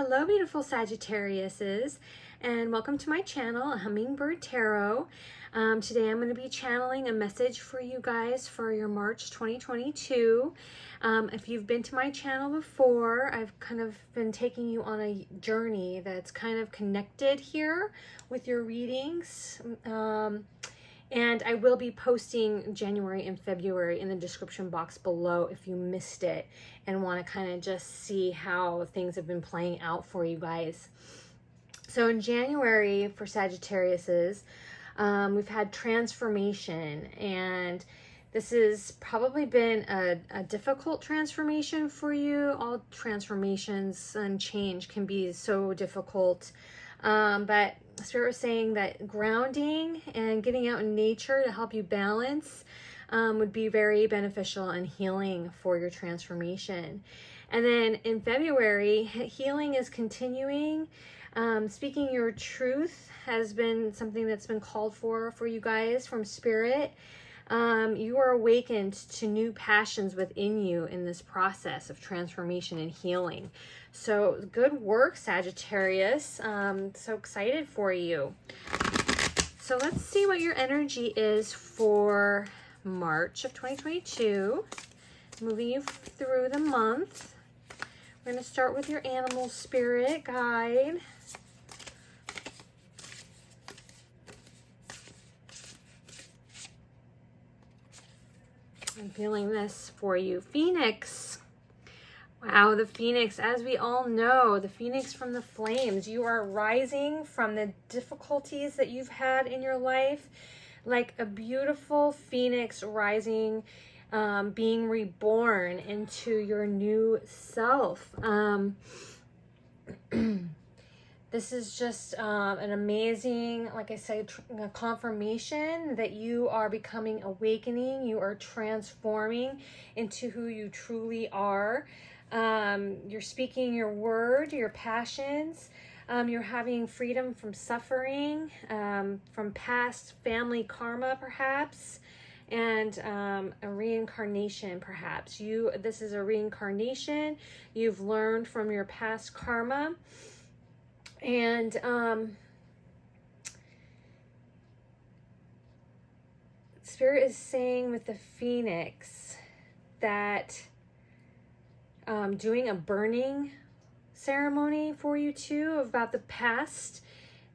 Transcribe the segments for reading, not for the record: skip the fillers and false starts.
Hello, beautiful Sagittariuses, and welcome to my channel, Hummingbird Tarot. Today I'm going to be channeling a message for you guys for your March 2022. If you've been to my channel before, I've kind of been taking you on a journey that's kind of connected here with your readings. And I will be posting January and February in the description box below if you missed it and want to kind of just see how things have been playing out for you guys. So in January for Sagittariuses, we've had transformation, and this has probably been a difficult transformation for you. All transformations and change can be so difficult. But Spirit was saying that grounding and getting out in nature to help you balance would be very beneficial and healing for your transformation. And then in February, healing is continuing. Speaking your truth has been something that's been called for you guys from Spirit. You are awakened to new passions within you in this process of transformation and healing. So good work, Sagittarius. So excited for you. So let's see what your energy is for March of 2022. Moving you through the month. We're going to start with your animal spirit guide. I'm feeling this for you. Phoenix. Wow, the Phoenix. As we all know, the Phoenix from the flames. You are rising from the difficulties that you've had in your life. Like a beautiful Phoenix rising, being reborn into your new self. This is just an amazing, like I said, confirmation that you are becoming awakening. You are transforming into who you truly are. You're speaking your word, your passions. You're having freedom from suffering, from past family karma, perhaps, and a reincarnation, perhaps. This is a reincarnation. You've learned from your past karma. And Spirit is saying with the Phoenix that doing a burning ceremony for you too, about the past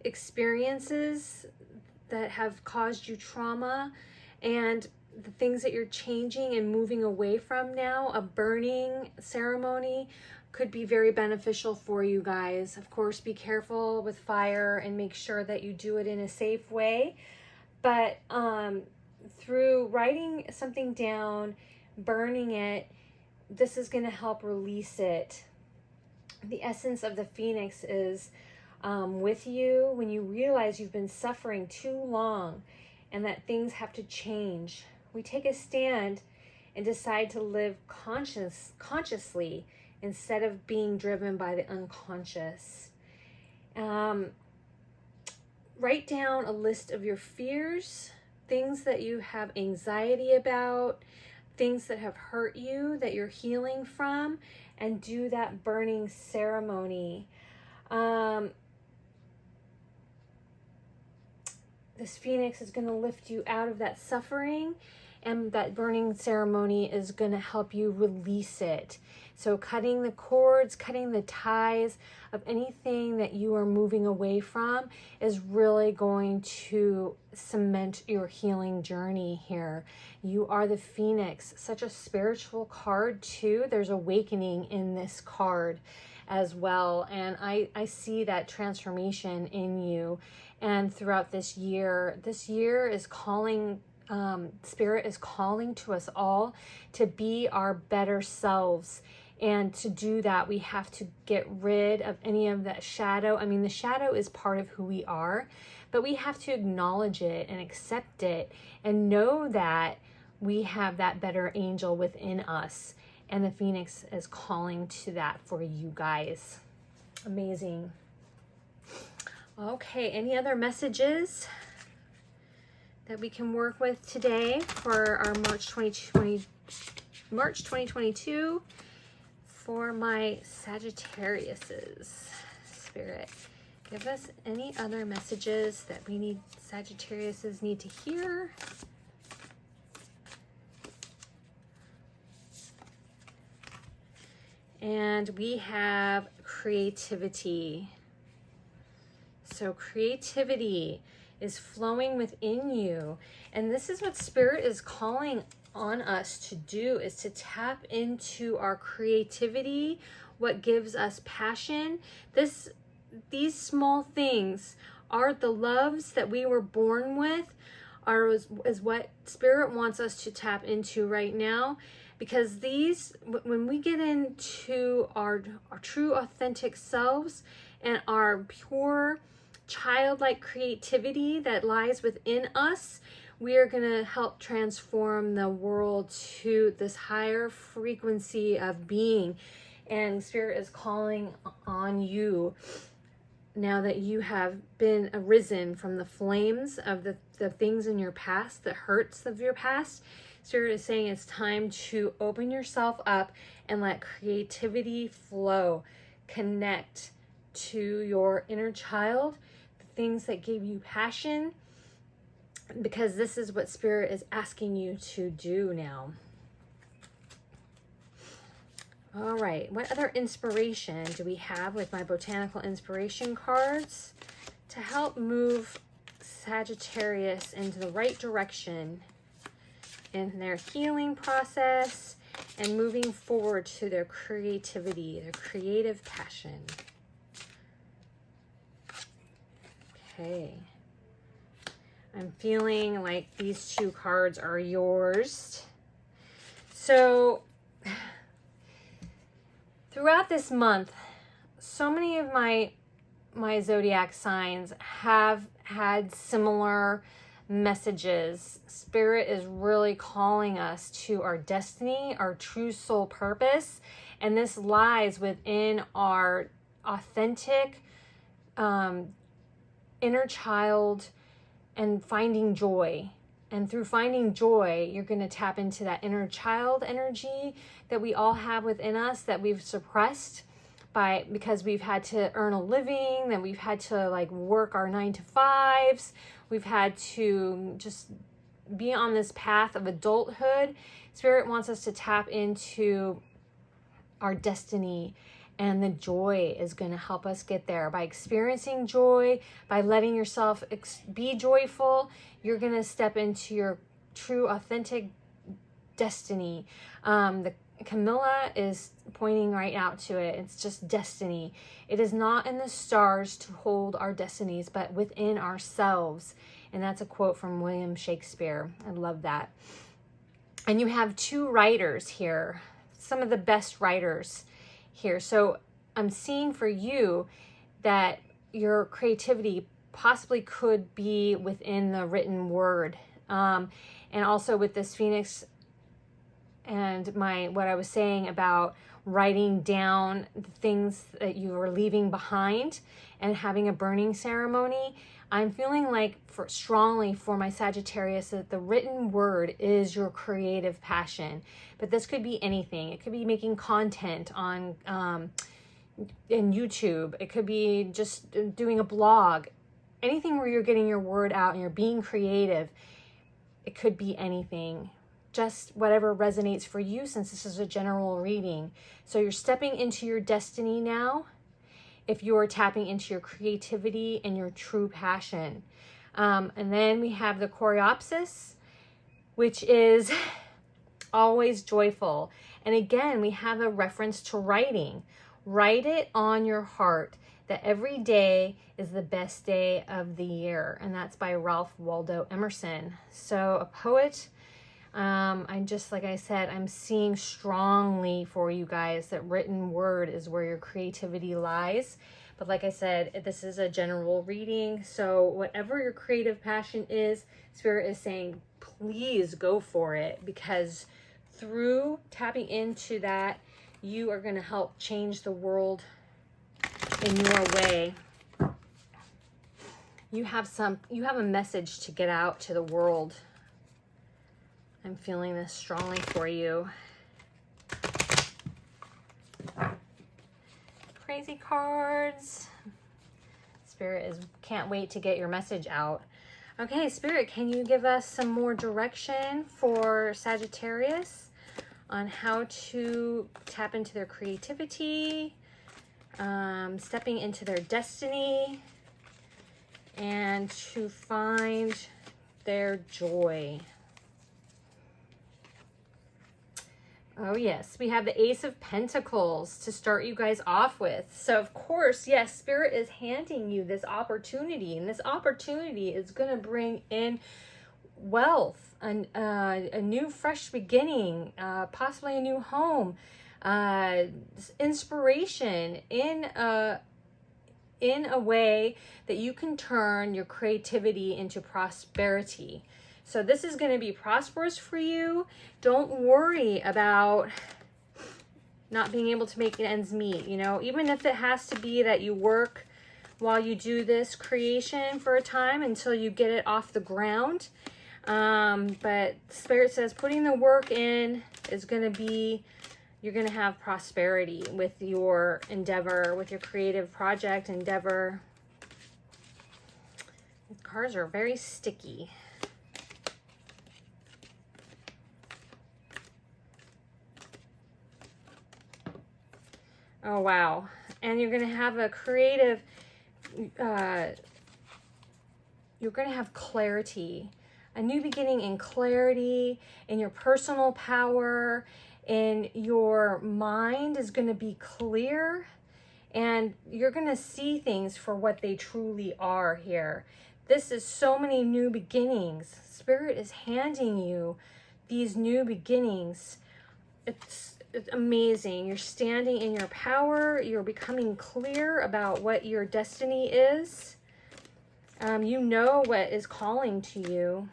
experiences that have caused you trauma and the things that you're changing and moving away from now. A burning ceremony could be very beneficial for you guys. Of course, be careful with fire and make sure that you do it in a safe way. But through writing something down, burning it, this is going to help release it. The essence of the Phoenix is with you when you realize you've been suffering too long and that things have to change. We take a stand and decide to live consciously instead of being driven by the unconscious. Write down a list of your fears, things that you have anxiety about, things that have hurt you that you're healing from, and do that burning ceremony. This Phoenix is going to lift you out of that suffering, and that burning ceremony is going to help you release it. So cutting the cords, cutting the ties of anything that you are moving away from is really going to cement your healing journey here. You are the Phoenix, such a spiritual card too. There's awakening in this card as well. And I see that transformation in you. And throughout this year is calling, Spirit is calling to us all to be our better selves. And to do that, we have to get rid of any of that shadow. I mean, the shadow is part of who we are, but we have to acknowledge it and accept it and know that we have that better angel within us. And the Phoenix is calling to that for you guys. Amazing. Okay, any other messages that we can work with today for our March 2022 for my Sagittariuses. Spirit, give us any other messages that we need, Sagittariuses need to hear. And we have creativity. So creativity is flowing within you. And this is what Spirit is calling on us to do, is to tap into our creativity, what gives us passion. These small things are the loves that we were born with, is what Spirit wants us to tap into right now. Because these, when we get into our true authentic selves and our pure childlike creativity that lies within us, we are going to help transform the world to this higher frequency of being. And Spirit is calling on you, now that you have been arisen from the flames of the things in your past, the hurts of your past. Spirit is saying it's time to open yourself up and let creativity flow. Connect to your inner child, the things that gave you passion, because this is what Spirit is asking you to do now. All right, what other inspiration do we have with my botanical inspiration cards to help move Sagittarius into the right direction in their healing process and moving forward to their creativity, their creative passion? Okay. I'm feeling like these two cards are yours. So throughout this month, so many of my zodiac signs have had similar messages. Spirit is really calling us to our destiny, our true soul purpose, and this lies within our authentic inner child and finding joy. And through finding joy, you're going to tap into that inner child energy that we all have within us, that we've suppressed because we've had to earn a living, that we've had to like work our 9-to-5s, we've had to just be on this path of adulthood. Spirit wants us to tap into our destiny, and the joy is going to help us get there. By experiencing joy, by letting yourself be joyful, you're going to step into your true authentic destiny. The Camilla is pointing right out to it. It's just destiny. It is not in the stars to hold our destinies, but within ourselves. And that's a quote from William Shakespeare. I love that. And you have two writers here, some of the best writers here. So I'm seeing for you that your creativity possibly could be within the written word. And also with this Phoenix and what I was saying about writing down the things that you were leaving behind and having a burning ceremony, I'm feeling like strongly for my Sagittarius that the written word is your creative passion. But this could be anything. It could be making content on in YouTube. It could be just doing a blog. Anything where you're getting your word out and you're being creative. It could be anything. Just whatever resonates for you, since this is a general reading. So you're stepping into your destiny now if you're tapping into your creativity and your true passion. And then we have the Coreopsis, which is always joyful. And again, we have a reference to writing. Write it on your heart that every day is the best day of the year. And that's by Ralph Waldo Emerson. So a poet. I'm just, like I said, I'm seeing strongly for you guys that written word is where your creativity lies. But like I said, this is a general reading. So whatever your creative passion is, Spirit is saying, please go for it. Because through tapping into that, you are going to help change the world in your way. You have a message to get out to the world. I'm feeling this strongly for you. crazy cards. Spirit can't wait to get your message out. Okay, Spirit, can you give us some more direction for Sagittarius on how to tap into their creativity, stepping into their destiny, and to find their joy? Oh yes, we have the Ace of Pentacles to start you guys off with. So of course, yes, Spirit is handing you this opportunity, and this opportunity is going to bring in wealth, a new fresh beginning, possibly a new home, inspiration in a way that you can turn your creativity into prosperity. So this is going to be prosperous for you. Don't worry about not being able to make ends meet, you know, even if it has to be that you work while you do this creation for a time until you get it off the ground. But Spirit says putting the work in is going to be, you're going to have prosperity with your endeavor, with your creative project endeavor. The cards are very sticky. Oh, wow. And you're going to have a creative, you're going to have clarity, a new beginning in clarity, in your personal power, in your mind is going to be clear, and you're going to see things for what they truly are here. This is so many new beginnings. Spirit is handing you these new beginnings. It's amazing. You're standing in your power. You're becoming clear about what your destiny is. You know what is calling to you.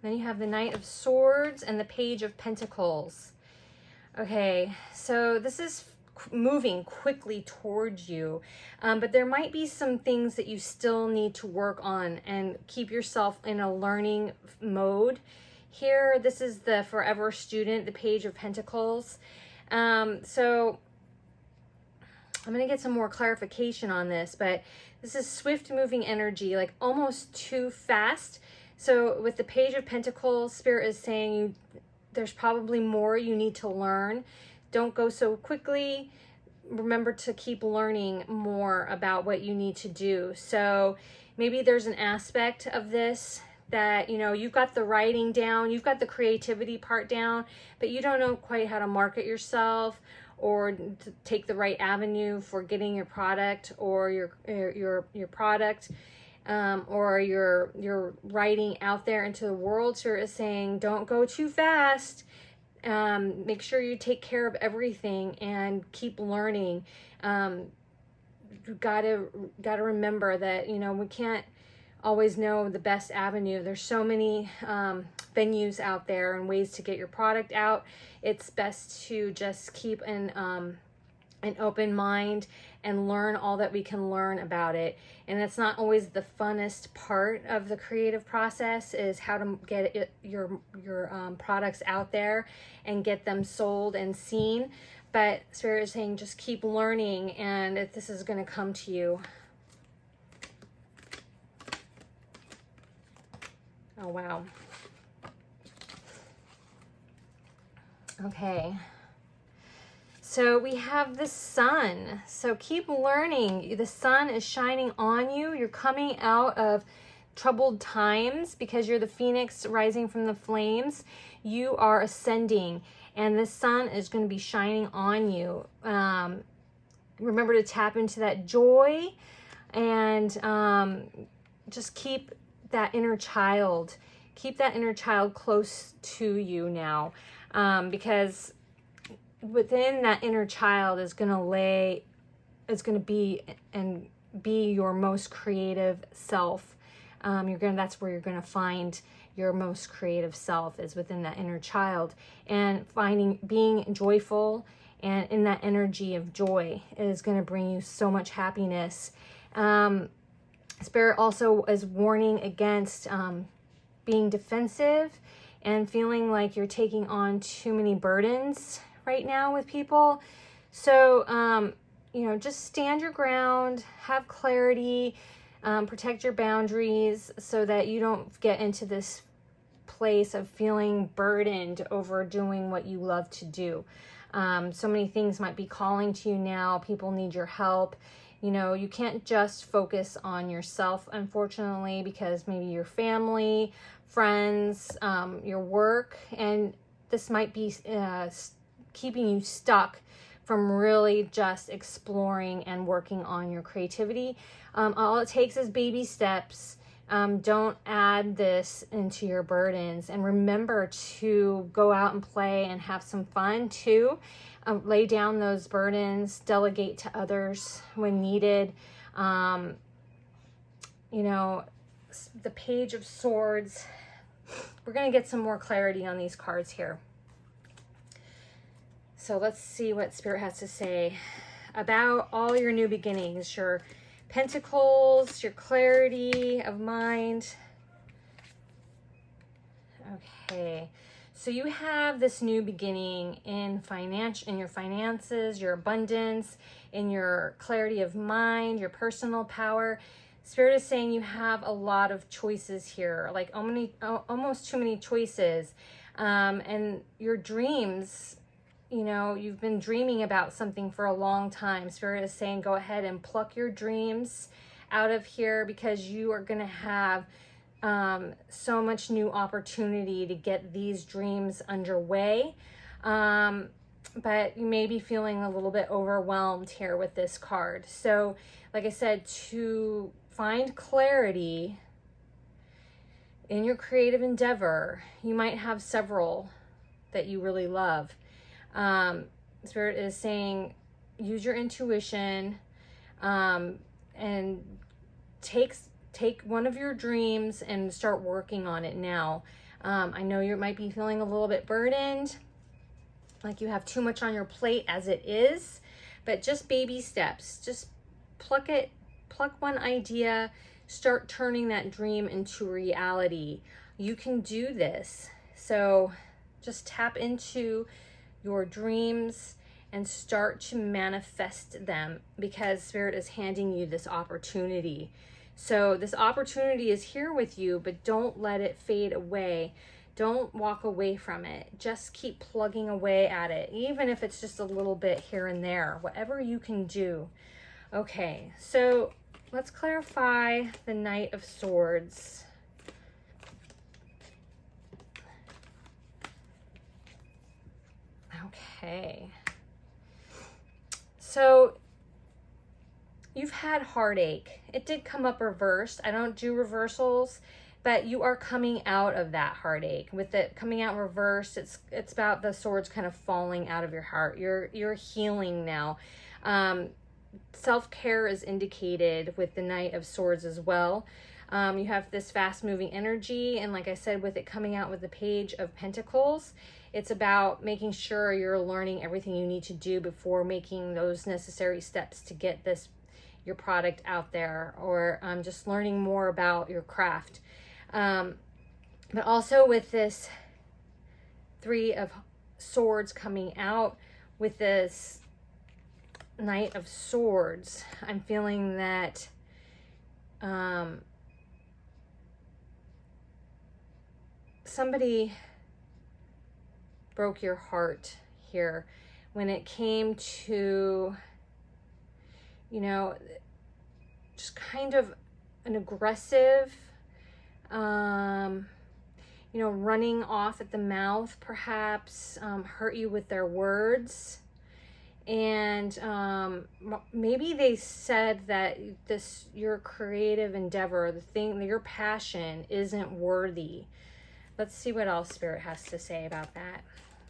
Then you have the Knight of Swords and the Page of Pentacles. Okay, so this is moving quickly towards you, but there might be some things that you still need to work on and keep yourself in a learning mode. Here, this is the Forever Student, the Page of Pentacles. So I'm going to get some more clarification on this, but this is swift moving energy, like almost too fast. So with the Page of Pentacles, Spirit is saying there's probably more you need to learn. Don't go so quickly. Remember to keep learning more about what you need to do. So maybe there's an aspect of this that, you know, you've got the writing down, you've got the creativity part down, but you don't know quite how to market yourself or to take the right avenue for getting your product or your product. Or you're writing out there into the world. So it's saying, don't go too fast. Make sure you take care of everything and keep learning. You gotta remember that, you know, we can't always know the best avenue. There's so many venues out there and ways to get your product out. It's best to just keep an open mind and learn all that we can learn about it. And that's not always the funnest part of the creative process, is how to get your products out there and get them sold and seen. But Spirit is saying just keep learning, and this is going to come to you. Oh, wow. Okay. So we have the sun. So keep learning. The sun is shining on you. You're coming out of troubled times because you're the phoenix rising from the flames. You are ascending, and the sun is going to be shining on you. Remember to tap into that joy, and just keep that inner child. Keep that inner child close to you now, because within that inner child is going to be your most creative self. That's where you're going to find your most creative self, is within that inner child, and being joyful, and in that energy of joy is going to bring you so much happiness. Spirit also is warning against being defensive and feeling like you're taking on too many burdens right now with people. So, you know, just stand your ground, have clarity, protect your boundaries so that you don't get into this place of feeling burdened over doing what you love to do. So many things might be calling to you now. People need your help. You know, you can't just focus on yourself, unfortunately, because maybe your family, friends, your work, and this might be keeping you stuck from really just exploring and working on your creativity. All it takes is baby steps. Don't add this into your burdens, and remember to go out and play and have some fun too. Lay down those burdens, delegate to others when needed. You know, the Page of Swords, we're going to get some more clarity on these cards here. So let's see what Spirit has to say about all your new beginnings, your Pentacles, your clarity of mind. Okay, so you have this new beginning in your finances, your abundance, in your clarity of mind, your personal power. Spirit is saying you have a lot of choices here, like almost too many choices. And your dreams, you know, you've been dreaming about something for a long time. Spirit is saying go ahead and pluck your dreams out of here, because you are going to have so much new opportunity to get these dreams underway. But you may be feeling a little bit overwhelmed here with this card. So, like I said, to find clarity in your creative endeavor, you might have several that you really love. Spirit is saying use your intuition, and take one of your dreams and start working on it now. I know you might be feeling a little bit burdened, like you have too much on your plate as it is, but just baby steps. Just pluck one idea, start turning that dream into reality. You can do this. So just tap into your dreams and start to manifest them, because Spirit is handing you this opportunity. So this opportunity is here with you, but don't let it fade away. Don't walk away from it. Just keep plugging away at it, even if it's just a little bit here and there, whatever you can do. Okay, so let's clarify the Knight of Swords. Okay. So you've had heartache. It did come up reversed. I don't do reversals, but you are coming out of that heartache. With it coming out reversed, it's about the swords kind of falling out of your heart. You're healing now. Self-care is indicated with the Knight of Swords as well. You have this fast-moving energy, and like I said, with it coming out with the Page of Pentacles, it's about making sure you're learning everything you need to do before making those necessary steps to get your product out there, or just learning more about your craft. But also with this Three of Swords coming out with this Knight of Swords, I'm feeling that somebody broke your heart here when it came to, you know, just kind of an aggressive, you know, running off at the mouth, perhaps, hurt you with their words. And maybe they said that your creative endeavor, the thing, your passion isn't worthy. Let's see what else Spirit has to say about that.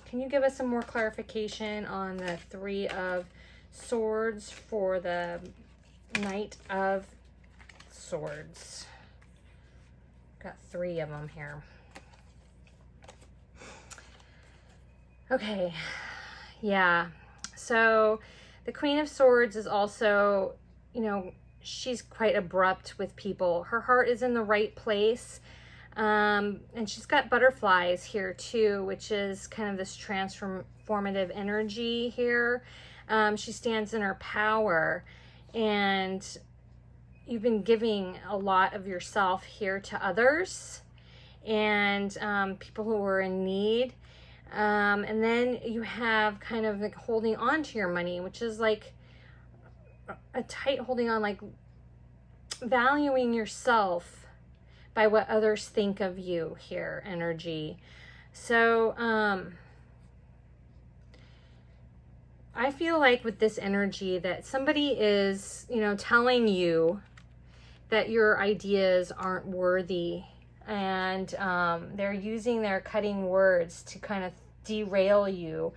Can you give us some more clarification on the Three of Swords for the Knight of Swords? Got three of them here. Okay, yeah. So the Queen of Swords is also, you know, she's quite abrupt with people. Her heart is in the right place. And she's got butterflies here too, which is kind of this transformative energy here. She stands in her power, and you've been giving a lot of yourself here to others and people who are in need. And then you have kind of like holding on to your money, which is like a tight holding on, like valuing yourself by what others think of you here, energy. So I feel like with this energy that somebody is, you know, telling you that your ideas aren't worthy, and they're using their cutting words to kind of derail you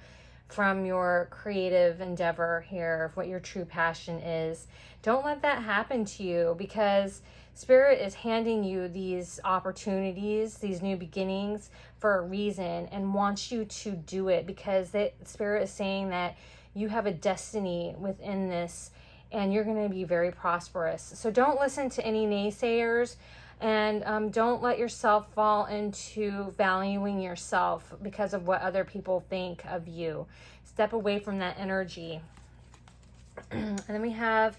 from your creative endeavor here, of what your true passion is. Don't let that happen to you, because Spirit is handing you these opportunities, these new beginnings, for a reason, and wants you to do it, because Spirit is saying that you have a destiny within this, and you're going to be very prosperous. So don't listen to any naysayers, and don't let yourself fall into valuing yourself because of what other people think of you. Step away from that energy. And then we have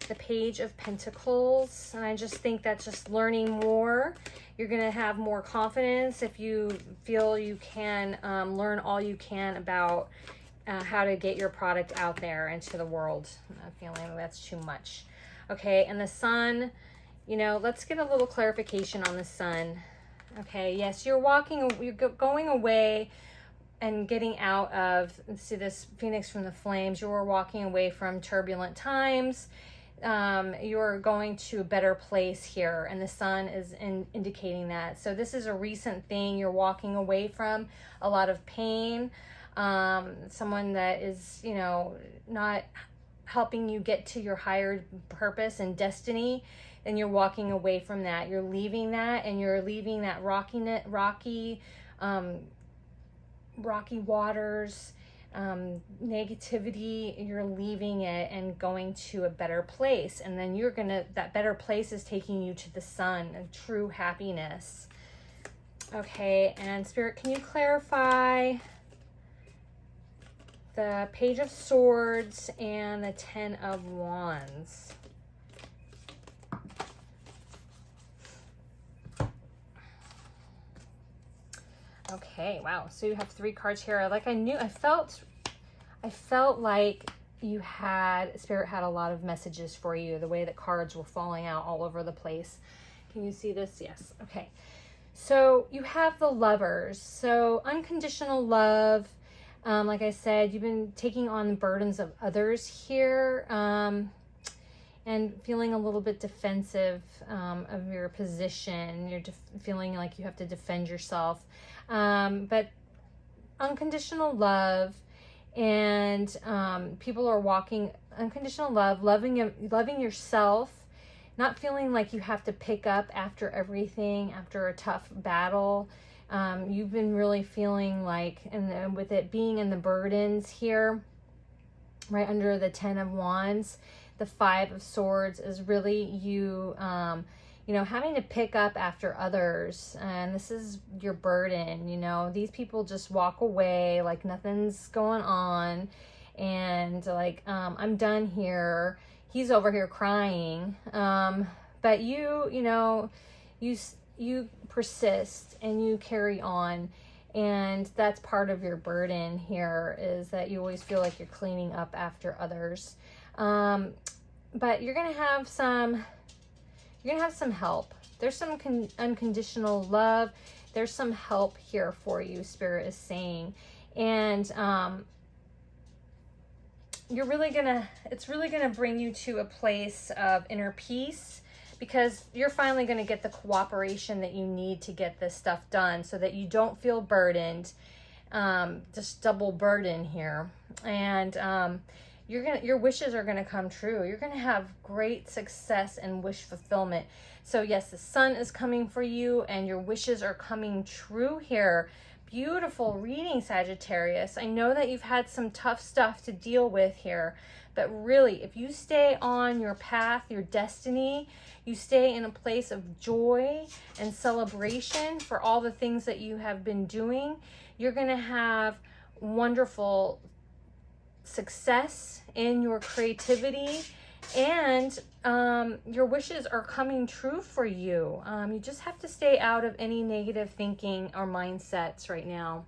the Page of Pentacles, and I just think that's just learning more. You're going to have more confidence if you feel you can learn all you can about how to get your product out there into the world. I'm feeling that's too much. Okay, and the Sun, you know, let's get a little clarification on the Sun. Okay, yes, you're going away and getting out of, see this Phoenix from the flames, you're walking away from turbulent times. You're going to a better place here, and the Sun is indicating that. So this is a recent thing. You're walking away from a lot of pain, someone that is, you know, not helping you get to your higher purpose and destiny, and you're walking away from that. You're leaving that, and you're leaving that rocky waters, negativity. You're leaving it and going to a better place, and then that better place is taking you to the Sun and true happiness. Okay, and Spirit, can you clarify the Page of Swords and the Ten of Wands? Okay, wow. So you have 3 cards here. Like I felt like Spirit had a lot of messages for you, the way that cards were falling out all over the place. Can you see this? Yes. Okay. So you have the Lovers. So unconditional love. Like I said, you've been taking on the burdens of others here, and feeling a little bit defensive of your position. You're feeling like you have to defend yourself. But unconditional love, and people are walking unconditional love, loving yourself, not feeling like you have to pick up after everything, after a tough battle. You've been really feeling like, and with it being in the burdens here, right under the 10 of Wands, the 5 of Swords is really you, you know, having to pick up after others. And this is your burden, you know. These people just walk away like nothing's going on. And like, I'm done here. He's over here crying. But you know, you persist and you carry on. And that's part of your burden here, is that you always feel like you're cleaning up after others. But you're going to have some help. There's some unconditional love. There's some help here for you, Spirit is saying. And it's really gonna bring you to a place of inner peace, because you're finally going to get the cooperation that you need to get this stuff done, so that you don't feel burdened, just double burden here. And your wishes are going to come true. You're going to have great success and wish fulfillment. So yes, the Sun is coming for you, and your wishes are coming true here. beautiful reading, Sagittarius. I know that you've had some tough stuff to deal with here, but really, if you stay on your path, your destiny, you stay in a place of joy and celebration for all the things that you have been doing, you're going to have wonderful success in your creativity, and your wishes are coming true for you. You just have to stay out of any negative thinking or mindsets right now.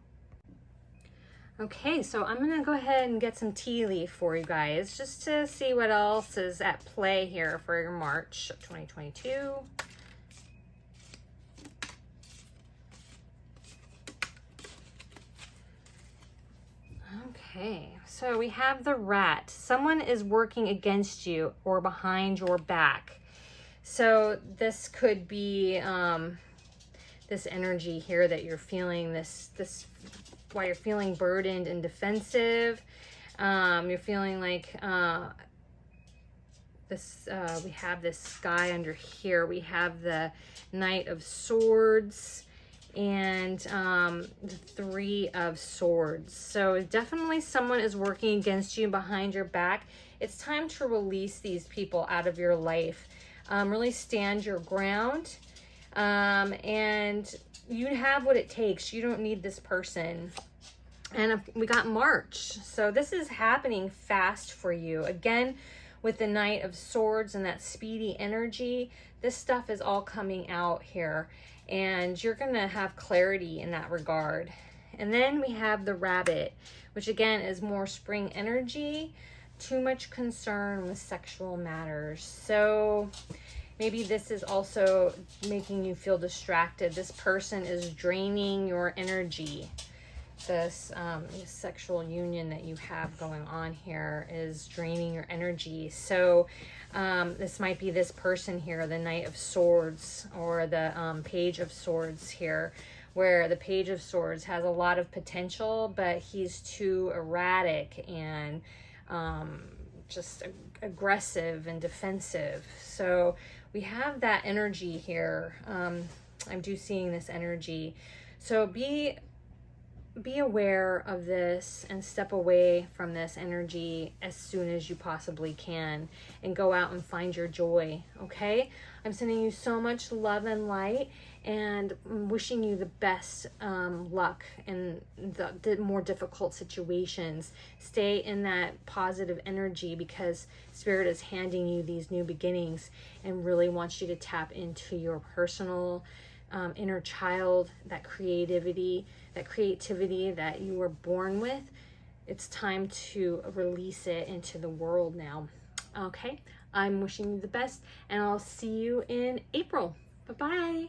Okay, so I'm going to go ahead and get some tea leaf for you guys just to see what else is at play here for your March of 2022. Okay, so we have the rat. Someone is working against you or behind your back. So this could be this energy here that you're feeling, this why you're feeling burdened and defensive. You're feeling like we have this guy under here. We have the Knight of Swords and the Three of Swords. So definitely someone is working against you behind your back. It's time to release these people out of your life. Really stand your ground. And you have what it takes. You don't need this person. And we got March. So this is happening fast for you. Again, with the Knight of Swords and that speedy energy, this stuff is all coming out here. And you're going to have clarity in that regard. And then we have the Rabbit, which again is more spring energy, too much concern with sexual matters. So maybe this is also making you feel distracted. This person is draining your energy. This sexual union that you have going on here is draining your energy. So this might be this person here, the Knight of Swords, or the Page of Swords here, where the Page of Swords has a lot of potential, but he's too erratic and just aggressive and defensive. So we have that energy here. I'm seeing this energy. So be aware of this and step away from this energy as soon as you possibly can and go out and find your joy. Okay, I'm sending you so much love and light, and I'm wishing you the best luck in the more difficult situations. Stay in that positive energy, because Spirit is handing you these new beginnings and really wants you to tap into your personal inner child, that creativity that you were born with. It's time to release it into the world now. Okay, I'm wishing you the best, and I'll see you in April. Bye-bye.